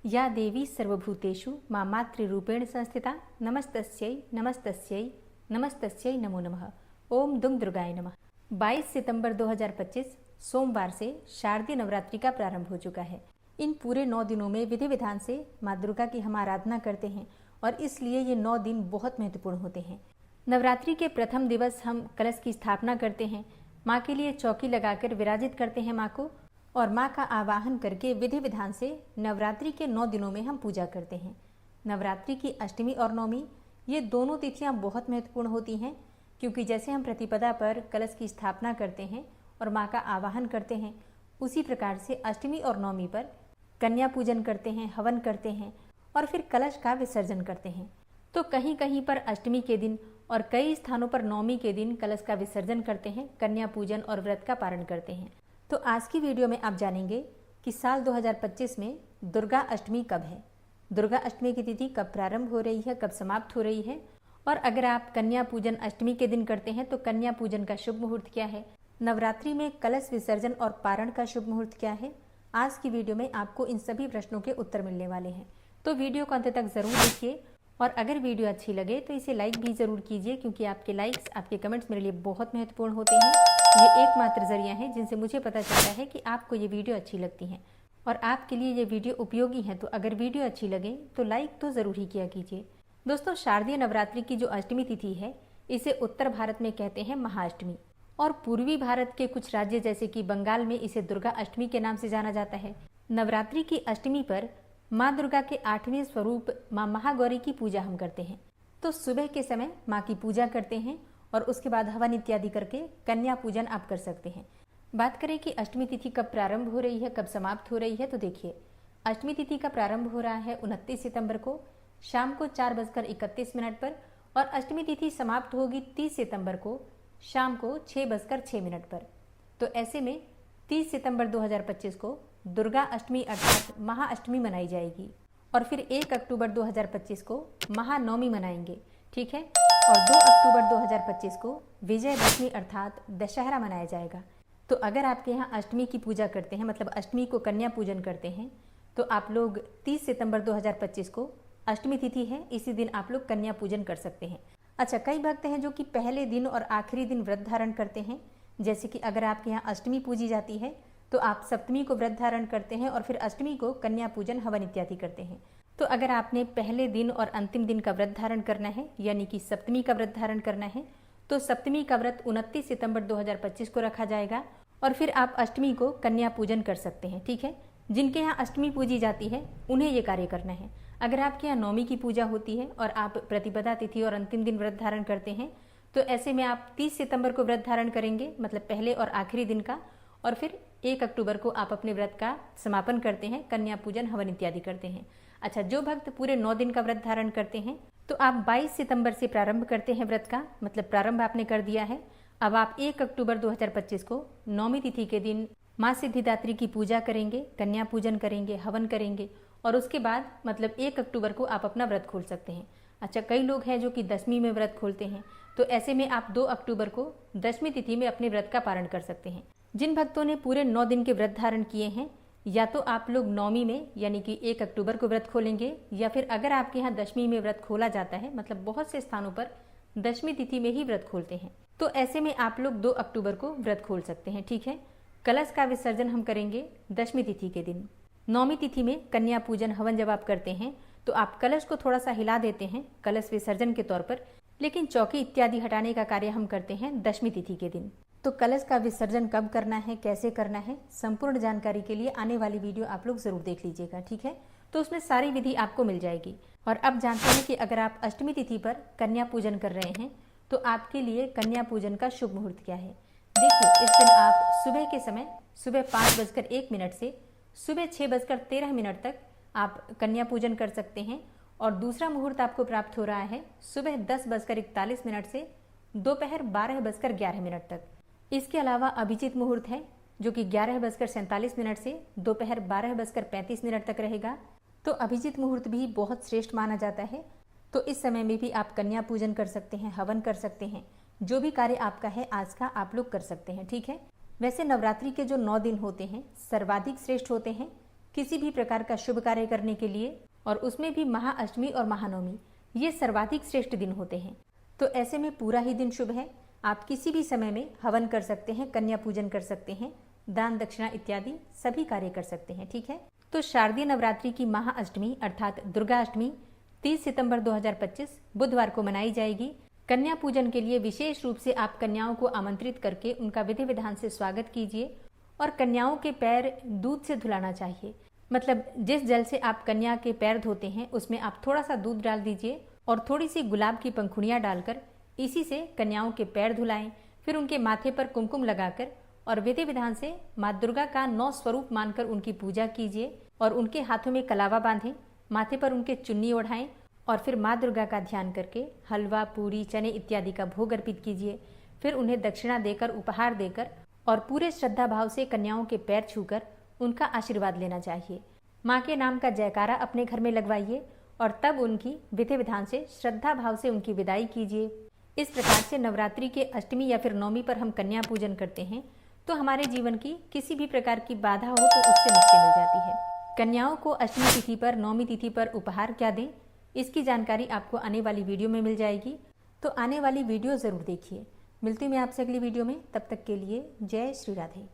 या देवी सर्वभूतेषु मां मातृरूपेण संस्थिता नमस्तस्यै नमस्तस्यै नमस्तस्यै नमो नमः। ओम दुम दुर्गाय नमः। 22 सितंबर 2025 सोमवार से शारदीय नवरात्रि का प्रारंभ हो चुका है। इन पूरे 9 दिनों में विधि विधान से माँ दुर्गा की हम आराधना करते हैं और इसलिए ये 9 दिन बहुत महत्वपूर्ण होते हैं। नवरात्रि के प्रथम दिवस हम कलश की स्थापना करते हैं, माँ के लिए चौकी लगाकर विराजित करते हैं माँ को, और माँ का आवाहन करके विधि विधान से नवरात्रि के 9 दिनों में हम पूजा करते हैं। नवरात्रि की अष्टमी और नवमी ये दोनों तिथियाँ बहुत महत्वपूर्ण होती हैं, क्योंकि जैसे हम प्रतिपदा पर कलश की स्थापना करते हैं और माँ का आवाहन करते हैं, उसी प्रकार से अष्टमी और नवमी पर कन्या पूजन करते हैं, हवन करते हैं और फिर कलश का विसर्जन करते हैं। तो कहीं कहीं पर अष्टमी के दिन और कई स्थानों पर नवमी के दिन कलश का विसर्जन करते हैं, कन्या पूजन और व्रत का पारण करते हैं। तो आज की वीडियो में आप जानेंगे कि साल 2025 में दुर्गा अष्टमी कब है, दुर्गा अष्टमी की तिथि कब प्रारंभ हो रही है, कब समाप्त हो रही है, और अगर आप कन्या पूजन अष्टमी के दिन करते हैं तो कन्या पूजन का शुभ मुहूर्त क्या है, नवरात्रि में कलश विसर्जन और पारण का शुभ मुहूर्त क्या है। आज की वीडियो में आपको इन सभी प्रश्नों के उत्तर मिलने वाले हैं, तो वीडियो को अंत तक जरूर देखिए। और अगर वीडियो अच्छी लगे तो इसे लाइक भी ज़रूर कीजिए, क्योंकि आपके लाइक्स, आपके कमेंट्स मेरे लिए बहुत महत्वपूर्ण होते हैं। ये एकमात्र जरिया है जिनसे मुझे पता चलता है कि आपको ये वीडियो अच्छी लगती है और आपके लिए ये वीडियो उपयोगी है। तो अगर वीडियो अच्छी लगे तो लाइक तो ज़रूर ही किया कीजिए। दोस्तों, शारदीय नवरात्रि की जो अष्टमी तिथि है, इसे उत्तर भारत में कहते हैं महाअष्टमी, और पूर्वी भारत के कुछ राज्य जैसे कि बंगाल में इसे दुर्गा अष्टमी के नाम से जाना जाता है। नवरात्रि की अष्टमी पर माँ दुर्गा के 8वें स्वरूप माँ महागौरी की पूजा हम करते हैं। तो सुबह के समय माँ की पूजा करते हैं और उसके बाद हवन इत्यादि करके कन्या पूजन आप कर सकते हैं। बात करें कि अष्टमी तिथि कब प्रारंभ हो रही है, कब समाप्त हो रही है, तो देखिए, अष्टमी तिथि का प्रारंभ हो रहा है 29 सितंबर को शाम को 4:31 पर, और अष्टमी तिथि समाप्त होगी 30 सितंबर को शाम को 6:06 पर। तो ऐसे में 30 सितंबर 2025 को दुर्गा अष्टमी अर्थात महाअष्टमी मनाई जाएगी, और फिर 1 अक्टूबर 2025 को महानवमी मनाएंगे, ठीक है। और 2 अक्टूबर 2025 को विजयदशमी अर्थात दशहरा मनाया जाएगा। तो अगर आपके यहाँ अष्टमी की पूजा करते हैं, मतलब अष्टमी को कन्या पूजन करते हैं, तो आप लोग 30 सितंबर 2025 को अष्टमी तिथि है, इसी दिन आप लोग कन्या पूजन कर सकते हैं। अच्छा, कई भक्त हैं जो कि पहले दिन और आखिरी दिन व्रत धारण करते हैं, जैसे कि अगर आपके यहाँ अष्टमी पूजी जाती है तो आप सप्तमी को व्रत धारण करते हैं और फिर अष्टमी को कन्या पूजन हवन इत्यादि करते हैं। तो अगर आपने पहले दिन और अंतिम दिन का व्रत धारण करना है, यानी कि सप्तमी का व्रत धारण करना है, तो सप्तमी का व्रत 29 सितंबर 2025 को रखा जाएगा और फिर आप अष्टमी को कन्या पूजन कर सकते हैं, ठीक है। जिनके यहाँ अष्टमी पूजी जाती है उन्हें ये कार्य करना है। अगर आपके यहाँ नवमी की पूजा होती है और आप प्रतिपदा तिथि और अंतिम दिन व्रत धारण करते हैं, तो ऐसे में आप 30 सितंबर को व्रत धारण करेंगे, मतलब पहले और आखिरी दिन का, और फिर 1 अक्टूबर को आप अपने व्रत का समापन करते हैं, कन्या पूजन हवन इत्यादि करते हैं। अच्छा, जो भक्त पूरे 9 दिन का व्रत धारण करते हैं तो आप 22 सितंबर से प्रारंभ करते हैं व्रत का, मतलब प्रारंभ आपने कर दिया है। अब आप 1 अक्टूबर 2025 को नवमी तिथि के दिन माँ सिद्धिदात्री की पूजा करेंगे, कन्या पूजन करेंगे, हवन करेंगे, और उसके बाद मतलब 1 अक्टूबर को आप अपना व्रत खोल सकते हैं। अच्छा, कई लोग हैं जो कि दशमी में व्रत खोलते हैं, तो ऐसे में आप 2 अक्टूबर को दशमी तिथि में अपने व्रत का पारण कर सकते हैं। जिन भक्तों ने पूरे 9 दिन के व्रत धारण किए हैं, या तो आप लोग नवमी में यानी कि 1 अक्टूबर को व्रत खोलेंगे, या फिर अगर आपके यहाँ दशमी में व्रत खोला जाता है, मतलब बहुत से स्थानों पर दशमी तिथि में ही व्रत खोलते हैं, तो ऐसे में आप लोग 2 अक्टूबर को व्रत खोल सकते हैं, ठीक है। कलश का विसर्जन हम करेंगे दशमी तिथि के दिन। नवमी तिथि में कन्या पूजन हवन जब आप करते हैं तो आप कलश को थोड़ा सा हिला देते हैं कलश विसर्जन के तौर पर, लेकिन चौकी इत्यादि हटाने का कार्य हम करते हैं दशमी तिथि के दिन। तो कलश का विसर्जन कब करना है, कैसे करना है, संपूर्ण जानकारी के लिए आने वाली वीडियो आप लोग जरूर देख लीजिएगा, ठीक है। तो उसमें सारी विधि आपको मिल जाएगी। और अब जानते हैं कि अगर आप अष्टमी तिथि पर कन्या पूजन कर रहे हैं तो आपके लिए कन्या पूजन का शुभ मुहूर्त क्या है। देखिए, इस दिन आप सुबह के समय सुबह 5:01 से सुबह 6:13 तक आप कन्या पूजन कर सकते हैं, और दूसरा मुहूर्त आपको प्राप्त हो रहा है सुबह 10:41 से दोपहर 12:11 तक। इसके अलावा अभिजीत मुहूर्त है जो कि 11:47 से दोपहर 12:35 तक रहेगा। तो अभिजीत मुहूर्त भी बहुत श्रेष्ठ माना जाता है। तो इस समय में भी आप कन्या पूजन कर सकते हैं, हवन कर सकते हैं, जो भी कार्य आपका है आज का आप लोग कर सकते हैं, ठीक है। वैसे नवरात्रि के जो 9 दिन होते हैं सर्वाधिक श्रेष्ठ होते हैं, किसी भी प्रकार का शुभ कार्य करने के लिए, और उसमें भी महाअष्टमी और महानवमी, ये सर्वाधिक श्रेष्ठ दिन होते हैं। तो ऐसे में पूरा ही दिन शुभ है। आप किसी भी समय में हवन कर सकते हैं, कन्या पूजन कर सकते हैं, दान दक्षिणा इत्यादि सभी कार्य कर सकते हैं। ठीक है, तो शारदीय नवरात्रि की महाअष्टमी अर्थात दुर्गा अष्टमी 30 सितंबर 2025 बुधवार को मनाई जाएगी। कन्या पूजन के लिए विशेष रूप से आप कन्याओं को आमंत्रित करके उनका विधि विधान से स्वागत कीजिए और कन्याओं के पैर दूध से धुलाना चाहिए। मतलब जिस जल से आप कन्या के पैर धोते हैं उसमें आप थोड़ा सा दूध डाल दीजिए और थोड़ी सी गुलाब की पंखुड़ियाँ डालकर इसी से कन्याओं के पैर धुलाएं। फिर उनके माथे पर कुमकुम लगाकर और विधि विधान से माँ दुर्गा का 9 स्वरूप मानकर उनकी पूजा कीजिए और उनके हाथों में कलावा बांधें, माथे पर उनके चुन्नी ओढ़ाएं और फिर माँ दुर्गा का ध्यान करके हलवा, पूरी, चने इत्यादि का भोग अर्पित कीजिए। फिर उन्हें दक्षिणा देकर, उपहार देकर और पूरे श्रद्धा भाव से कन्याओं के पैर छूकर उनका आशीर्वाद लेना चाहिए। माँ के नाम का जयकारा अपने घर में लगवाइए और तब उनकी विधि विधान से श्रद्धा भाव से उनकी विदाई कीजिए। इस प्रकार से नवरात्रि के अष्टमी या फिर नवमी पर हम कन्या पूजन करते हैं तो हमारे जीवन की किसी भी प्रकार की बाधा हो तो उससे मुक्ति मिल जाती है। कन्याओं को अष्टमी तिथि पर, नवमी तिथि पर उपहार क्या दें, इसकी जानकारी आपको आने वाली वीडियो में मिल जाएगी। तो आने वाली वीडियो ज़रूर देखिए। मिलती हूँ मैं आपसे अगली वीडियो में, तब तक के लिए जय श्री राधे।